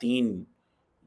3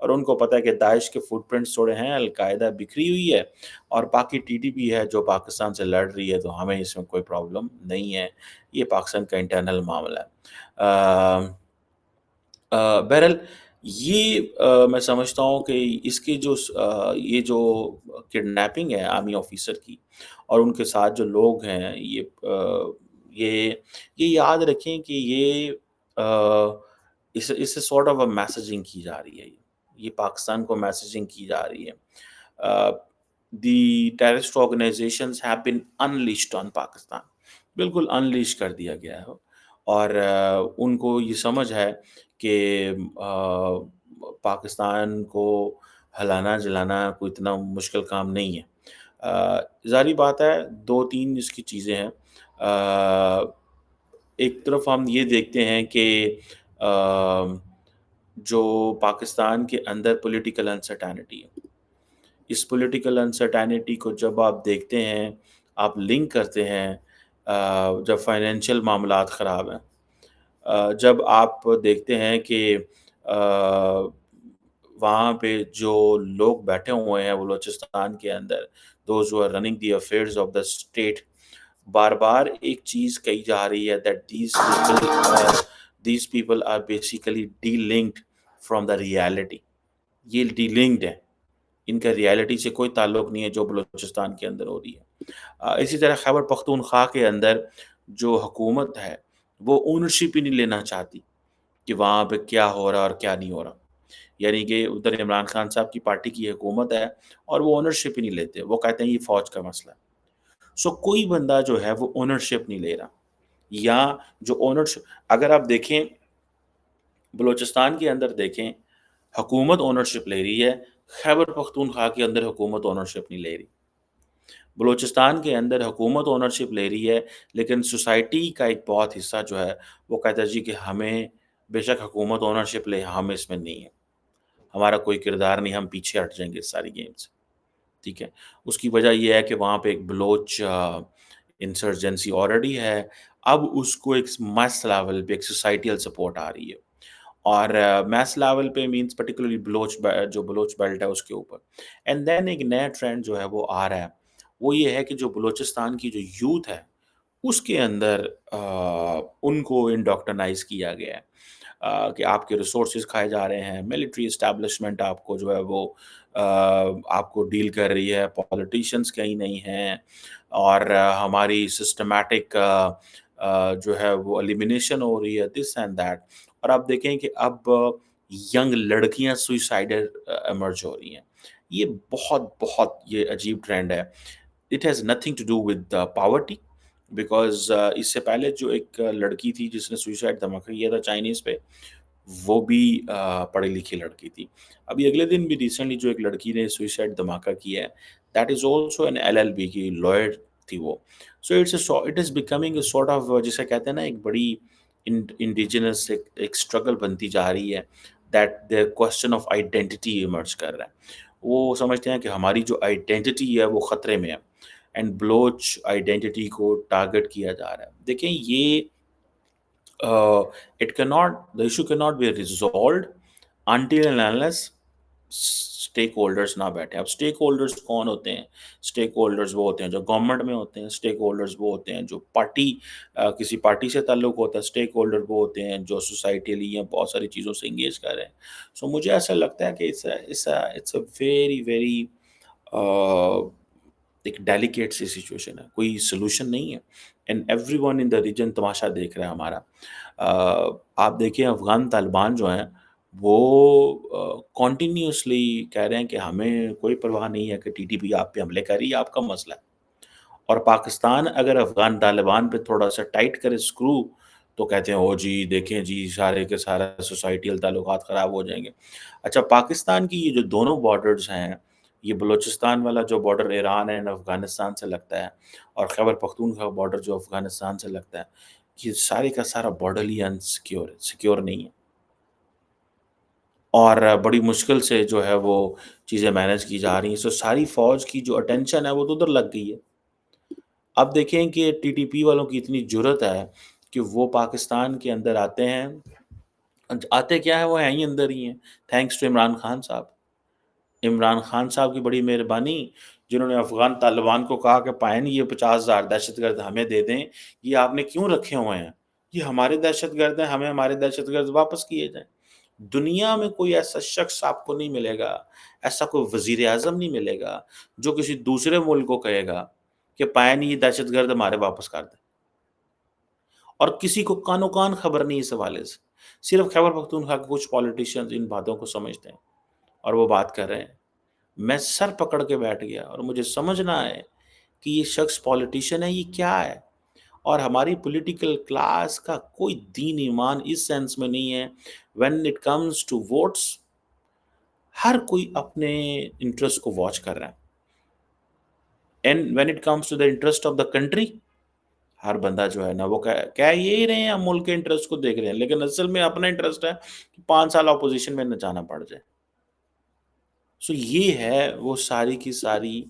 اور ان کو پتہ ہے کہ داعش کے فٹ پرنٹس تھوڑے ہیں، القاعدہ بکھری ہوئی ہے اور باقی ٹی ٹی پی ہے جو پاکستان سے لڑ رہی ہے، تو ہمیں اس میں کوئی پرابلم نہیں ہے، یہ پاکستان کا انٹرنل معاملہ ہے۔ بہرحال یہ میں سمجھتا ہوں کہ اس کی جو یہ جو کڈنیپنگ ہے آرمی آفیسر کی اور ان کے ساتھ جو لوگ ہیں یہ یہ یاد رکھیں کہ یہ اس سے سارٹ آف اے میسجنگ کی جا رہی ہے، یہ پاکستان کو میسجنگ کی جا رہی ہے۔ The terrorist organizations have been unleashed on Pakistan, بالکل انلیش کر دیا گیا ہے، اور ان کو یہ سمجھ ہے کہ پاکستان کو ہلانا جلانا کوئی اتنا مشکل کام نہیں ہے۔ ظاہری بات ہے دو تین اس کی چیزیں ہیں۔ ایک طرف ہم یہ دیکھتے ہیں کہ جو پاکستان کے اندر پولیٹیکل انسرٹینٹی ہے، اس پولیٹیکل انسرٹینٹی کو جب آپ دیکھتے ہیں، آپ لنک کرتے ہیں جب فائنینشیل معاملات خراب ہیں، جب آپ دیکھتے ہیں کہ وہاں پہ جو لوگ بیٹھے ہوئے ہیں بلوچستان کے اندر، those who are running the affairs of the state, بار بار ایک چیز کہی جا رہی ہے that these people are basically delinked from the reality, یہ ڈی لنکڈ ہے، ان کا ریالٹی سے کوئی تعلق نہیں ہے جو بلوچستان کے اندر ہو رہی ہے۔ اسی طرح خیبر پختونخوا کے اندر جو حکومت ہے وہ اونرشپ ہی نہیں لینا چاہتی کہ وہاں پہ کیا ہو رہا ہے اور کیا نہیں ہو رہا، یعنی کہ ادھر عمران خان صاحب کی پارٹی کی حکومت ہے اور وہ اونرشپ ہی نہیں لیتے، وہ کہتے ہیں یہ فوج کا مسئلہ ہے۔ سو کوئی بندہ جو ہے وہ اونرشپ نہیں لے رہا، یا جو اونرشپ اگر آپ دیکھیں بلوچستان کے اندر دیکھیں حکومت اونرشپ لے رہی ہے، خیبر پختونخوا کے اندر حکومت اونرشپ نہیں لے رہی۔ بلوچستان کے اندر حکومت اونرشپ لے رہی ہے لیکن سوسائٹی کا ایک بہت حصہ جو ہے وہ کہتا ہے جی کہ ہمیں بے شک حکومت اونرشپ لے، ہم اس میں نہیں ہے، ہمارا کوئی کردار نہیں، ہم پیچھے ہٹ جائیں گے اس ساری گیم سے، ٹھیک ہے۔ اس کی وجہ یہ ہے کہ وہاں پہ ایک بلوچ انسرجنسی آلریڈی ہے، اب اس کو ایک میس لیول پہ ایک سوسائٹیل سپورٹ آ رہی ہے، اور میس لیول پہ مینس پرٹیکولرلی جو بلوچ بیلٹ ہے اس کے اوپر، اینڈ دین ایک نیا ٹرینڈ جو ہے وہ آ رہا ہے، وہ یہ ہے کہ جو بلوچستان کی جو یوتھ ہے اس کے اندر ان کو انڈوکٹرنائز کیا گیا ہے کہ آپ کے ریسورسز کھائے جا رہے ہیں، ملٹری اسٹیبلشمنٹ آپ کو جو ہے وہ آپ کو ڈیل کر رہی ہے، پولیٹیشنز کہیں نہیں ہیں، اور ہماری سسٹمیٹک جو ہے وہ ایلیمینیشن ہو رہی ہے، دس اینڈ دیٹ، اور آپ دیکھیں کہ اب ینگ لڑکیاں سوئسائڈر ایمرج ہو رہی ہیں، یہ بہت بہت یہ عجیب ٹرینڈ ہے۔ It has nothing to do with poverty, because اس سے پہلے جو ایک لڑکی تھی جس نے سوئسائڈ دھماکہ کیا تھا چائنیز پہ، وہ بھی پڑھی لکھی لڑکی تھی۔ ابھی اگلے دن بھی ریسنٹلی جو ایک لڑکی نے سوئسائڈ دھماکہ کیا ہے، that is also an L L B کی لائر تھی وہ۔ So it is becoming a sort of, جسے کہتے ہیں نا، ایک بڑی انڈیجنس ایک اسٹرگل بنتی جا رہی ہے، that the question of identity emerge کر رہا ہے۔ وہ سمجھتے ہیں کہ ہماری جو آئیڈینٹی ہے وہ خطرے میں ہے، اینڈ بلوچ آئیڈینٹی کو ٹارگٹ کیا جا رہا ہے۔ دیکھیں یہ the issue cannot be resolved until and unless stake holders نہ بیٹھے۔ اب اسٹیک ہولڈرز کون ہوتے ہیں؟ اسٹیک ہولڈرز وہ ہوتے ہیں جو گورنمنٹ میں ہوتے ہیں، اسٹیک ہولڈرز وہ ہوتے ہیں جو کسی پارٹی سے تعلق ہوتا ہے، اسٹیک ہولڈر وہ ہوتے ہیں جو سوسائٹیلی یا بہت ساری چیزوں سے انگیج کر رہے ہیں۔ سو مجھے ایسا لگتا ہے کہ اٹس اے ویری ویری ایک ڈیلیکیٹ سی سچویشن ہے، کوئی سلوشن نہیں ہے، and every one in the region تماشا دیکھ رہا ہے ہمارا۔ آپ دیکھیں افغان طالبان جو ہیں وہ کنٹینیوسلی کہہ رہے ہیں کہ ہمیں کوئی پرواہ نہیں ہے کہ ٹی ٹی پی آپ پہ حملے کری، آپ کا مسئلہ ہے، اور پاکستان اگر افغان طالبان پہ تھوڑا سا ٹائٹ کرے اسکرو تو کہتے ہیں او جی دیکھیں جی سارے کے سارا سوسائٹیل تعلقات خراب ہو جائیں گے۔ اچھا، پاکستان کی یہ جو دونوں بارڈرز ہیں، یہ بلوچستان والا جو بارڈر ایران اینڈ افغانستان سے لگتا ہے، اور خیبر پختونخوا بارڈر جو افغانستان سے لگتا ہے، یہ سارے کا سارا بارڈر ہی سیکیور نہیں ہے، اور بڑی مشکل سے جو ہے وہ چیزیں مینیج کی جا رہی ہیں۔ سو ساری فوج کی جو اٹینشن ہے وہ تو ادھر لگ گئی ہے۔ اب دیکھیں کہ ٹی ٹی پی والوں کی اتنی جرت ہے کہ وہ پاکستان کے اندر آتے ہیں آتے کیا ہیں وہ ہیں ہی اندر ہی ہیں، تھینکس ٹو عمران خان صاحب۔ عمران خان صاحب کی بڑی مہربانی، جنہوں نے افغان طالبان کو کہا کہ پائیں یہ 50,000 دہشت گرد ہمیں دے دیں، یہ آپ نے کیوں رکھے ہوئے ہیں؟ یہ ہمارے دہشت گرد ہیں، ہمیں ہمارے دہشت گرد واپس کیے جائیں۔ دنیا میں کوئی ایسا شخص آپ کو نہیں ملے گا، ایسا کوئی وزیر اعظم نہیں ملے گا، جو کسی دوسرے ملک کو کہے گا کہ پائیں یہ دہشت گرد ہمارے واپس کر دیں۔ اور کسی کو کانوں کان خبر نہیں اس حوالے سے، صرف خیبر پختونخوا کے کچھ پولیٹیشینز ان باتوں کو سمجھتے ہیں اور وہ بات کر رہے ہیں۔ میں سر پکڑ کے بیٹھ گیا اور مجھے سمجھ نہ آئے کہ یہ شخص پولیٹیشین ہے، یہ کیا ہے؟ اور ہماری پولیٹیکل کلاس کا کوئی دین ایمان اس سینس میں نہیں ہے۔ when it comes to votes، ہر کوئی اپنے انٹرسٹ کو واچ کر رہا ہے، and when it comes to the interest of the country، ہر بندہ جو ہے نا وہ کہہ یہی رہے ہیں، ہم ملک کے انٹرسٹ کو دیکھ رہے ہیں، لیکن اصل میں اپنا انٹرسٹ ہے کہ 5 سال اپوزیشن میں نہ جانا پڑ جائے۔ سو یہ ہے وہ ساری کی ساری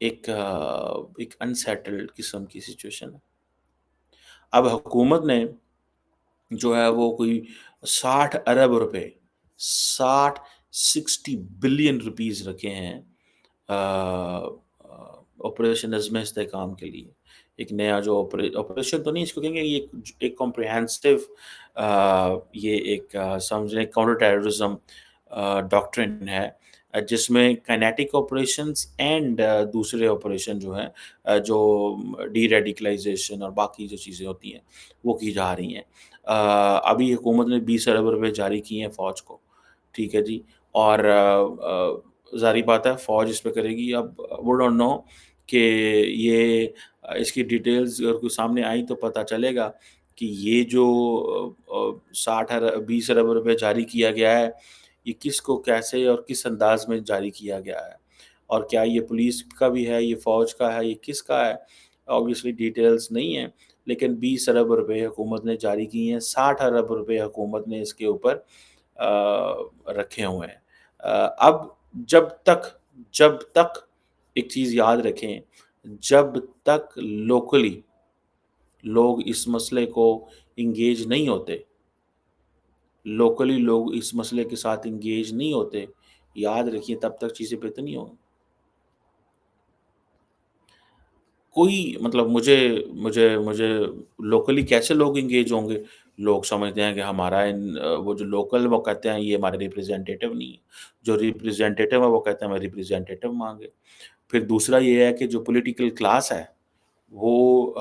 ایک انسیٹلڈ قسم کی سچویشن ہے۔ اب حکومت نے جو ہے وہ کوئی 60 ارب روپے، 60 بلین روپیز رکھے ہیں آپریشن عزم استحکام کے لیے۔ ایک نیا جو آپریشن تو نہیں اس کو کہیں گے، یہ ایک کمپریہنسو یہ ایک سمجھیں کاؤنٹر ٹیررزم ڈاکٹرن ہے، جس میں کائنیٹک آپریشنز اینڈ دوسرے آپریشن جو ہیں جو ڈی ریڈیکلائزیشن اور باقی جو چیزیں ہوتی ہیں وہ کی جا رہی ہیں۔ ابھی حکومت نے 20 ارب روپے جاری کیے ہیں فوج کو، ٹھیک ہے جی، اور ظاہری بات ہے فوج اس پہ کرے گی۔ اب وہ ڈونٹ نو کہ یہ اس کی ڈیٹیلز اگر کوئی سامنے آئی تو پتہ چلے گا کہ یہ جو 20 ارب روپے جاری کیا گیا ہے یہ کس کو کیسے اور کس انداز میں جاری کیا گیا ہے، اور کیا یہ پولیس کا بھی ہے، یہ فوج کا ہے، یہ کس کا ہے، obviously ڈیٹیلز نہیں ہیں، لیکن 20 ارب روپے حکومت نے جاری کی ہیں، 60 ارب روپے حکومت نے اس کے اوپر رکھے ہوئے ہیں۔ اب جب تک ایک چیز یاد رکھیں، جب تک لوکلی لوگ اس مسئلے کو انگیج نہیں ہوتے، لوگ اس مسئلے کے ساتھ انگیج نہیں ہوتے، یاد رکھیے تب تک چیزیں بہتر نہیں ہوں۔ کوئی مطلب مجھے لوکلی کیسے لوگ انگیج ہوں گے؟ لوگ سمجھتے ہیں کہ ہمارا وہ جو لوکل وہ کہتے ہیں یہ ہمارے ریپریزنٹیٹیو نہیں ہے، جو ریپریزنٹیٹیو ہے وہ کہتے ہیں ہمیں ریپریزنٹیٹیو مانگے۔ پھر دوسرا یہ ہے کہ جو پولیٹیکل کلاس ہے وہ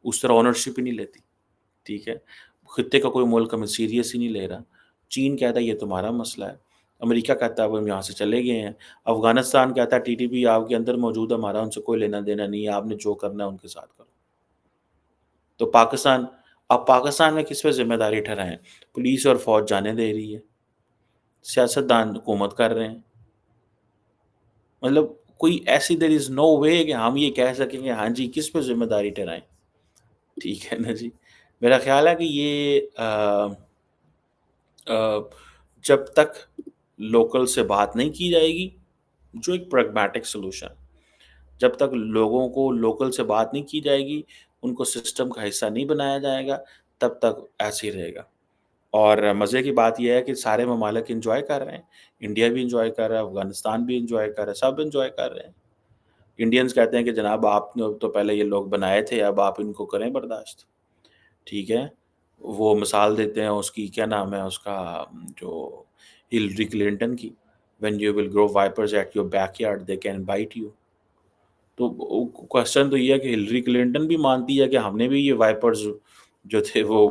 اس طرح اونرشپ ہی نہیں لیتی، ٹھیک ہے، خطے کا کوئی ملک ہمیں سیریس ہی نہیں لے رہا۔ چین کہتا ہے یہ تمہارا مسئلہ ہے، امریکہ کہتا ہے وہ ہم یہاں سے چلے گئے ہیں، افغانستان کہتا ہے ٹی ٹی پی آپ کے اندر موجود ہے، ہمارا ان سے کوئی لینا دینا نہیں ہے، آپ نے جو کرنا ہے ان کے ساتھ کرو۔ تو پاکستان میں کس پہ ذمہ داری ٹھہرائیں؟ پولیس اور فوج جانے دے رہی ہے، سیاستدان حکومت کر رہے ہیں، مطلب کوئی ایسی دیر از نو وے کہ ہم یہ کہہ سکیں کہ ہاں جی کس پہ ذمہ داری ٹھہرائیں، ٹھیک ہے نا جی۔ میرا خیال ہے کہ یہ جب تک لوکل سے بات نہیں کی جائے گی، جو ایک پریگمیٹک سلوشن، جب تک لوگوں کو لوکل سے بات نہیں کی جائے گی، ان کو سسٹم کا حصہ نہیں بنایا جائے گا، تب تک ایسے ہی رہے گا۔ اور مزے کی بات یہ ہے کہ سارے ممالک انجوائے کر رہے ہیں، انڈیا بھی انجوائے کر رہا ہے، افغانستان بھی انجوائے کر رہا ہے، سب انجوائے کر رہے ہیں۔ انڈینز کہتے ہیں کہ جناب آپ نے تو پہلے یہ لوگ بنائے تھے، اب آپ ان کو کریں برداشت، ٹھیک ہے۔ وہ مثال دیتے ہیں اس کی، کیا نام ہے اس کا، جو ہلری کلنٹن کی، when you will grow vipers at your backyard they can bite you۔ تو کوشچن تو یہ ہے کہ ہلری کلنٹن بھی مانتی ہے کہ ہم نے بھی یہ وائپرز جو تھے وہ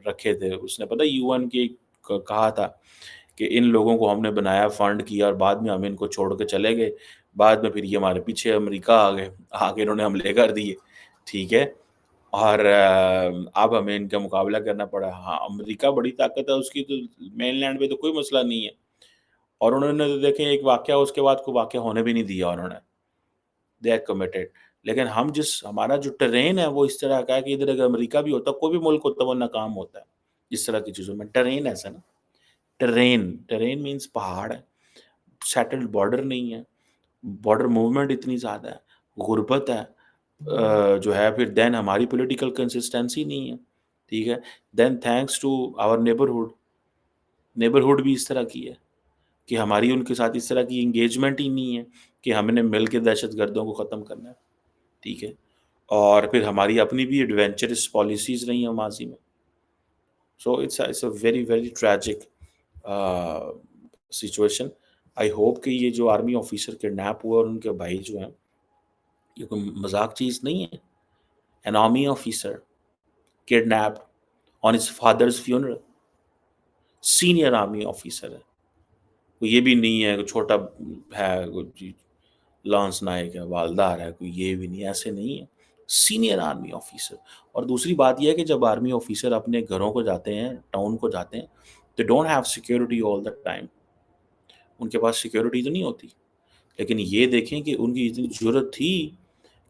رکھے تھے، اس نے پتہ یو این کی کہا تھا کہ ان لوگوں کو ہم نے بنایا، فنڈ کیا، اور بعد میں ہم ان کو چھوڑ کے چلے گئے، بعد میں پھر یہ ہمارے پیچھے امریکہ آ کے انہوں نے حملے کر دیے، ٹھیک ہے، اور اب ہمیں ان کا مقابلہ کرنا پڑا۔ ہاں امریکہ بڑی طاقت ہے اس کی، تو مین لینڈ پہ تو کوئی مسئلہ نہیں ہے، اور انہوں نے تو دیکھیں ایک واقعہ اس کے بعد کوئی واقعہ ہونے بھی نہیں دیا انہوں نے، دے آر کمیٹیڈ۔ لیکن ہمارا جو ٹرین ہے وہ اس طرح کا ہے کہ ادھر اگر امریکہ بھی ہوتا، کوئی بھی ملک ہوتا، وہ ناکام ہوتا ہے اس طرح کی چیزوں میں۔ ٹرین ایسا نا، ٹرین مینس پہاڑ ہے، سیٹلڈ بارڈر نہیں ہے، بارڈر موومنٹ اتنی زیادہ ہے، غربت ہے، جو ہے پھر دین ہماری پولیٹیکل کنسسٹنسی نہیں ہے، ٹھیک ہے؟ دین تھینکس ٹو آور نیبرہڈ بھی اس طرح کی ہے کہ ہماری ان کے ساتھ اس طرح کی انگیجمنٹ ہی نہیں ہے کہ ہم نے مل کے دہشت گردوں کو ختم کرنا ہے، ٹھیک ہے؟ اور پھر ہماری اپنی بھی ایڈونچرس پالیسیز رہی ہیں ماضی میں. So it's a very very tragic situation. I hope کہ یہ جو آرمی آفیسر کڈنیپ ہوا اور ان کے بھائی جو ہیں، یہ کوئی مذاق چیز نہیں ہے. An army officer kidnapped on his father's funeral. Senior army officer ہے، کوئی یہ بھی نہیں ہے کہ چھوٹا ہے، کوئی لانس نائک ہے، والدار ہے، کوئی یہ بھی نہیں، ایسے نہیں ہے. Senior army officer. اور دوسری بات یہ ہے کہ جب آرمی آفیسر اپنے گھروں کو جاتے ہیں، ٹاؤن کو جاتے ہیں، they don't have security all the time. ان کے پاس سیکیورٹی تو نہیں ہوتی. لیکن یہ دیکھیں کہ ان کی اتنی ضرورت تھی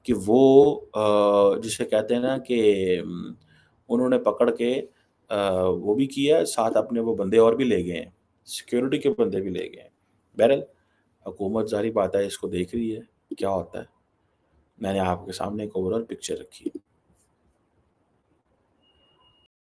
کہ وہ جسے کہتے ہیں نا کہ انہوں نے پکڑ کے وہ بھی کیا، ساتھ اپنے وہ بندے اور بھی لے گئے ہیں، سیکیورٹی کے بندے بھی لے گئے ہیں. بہرحال حکومت ظاہری بات ہے اس کو دیکھ رہی ہے کیا ہوتا ہے. میں نے آپ کے سامنے ایک اوور آل پکچر رکھی ہے.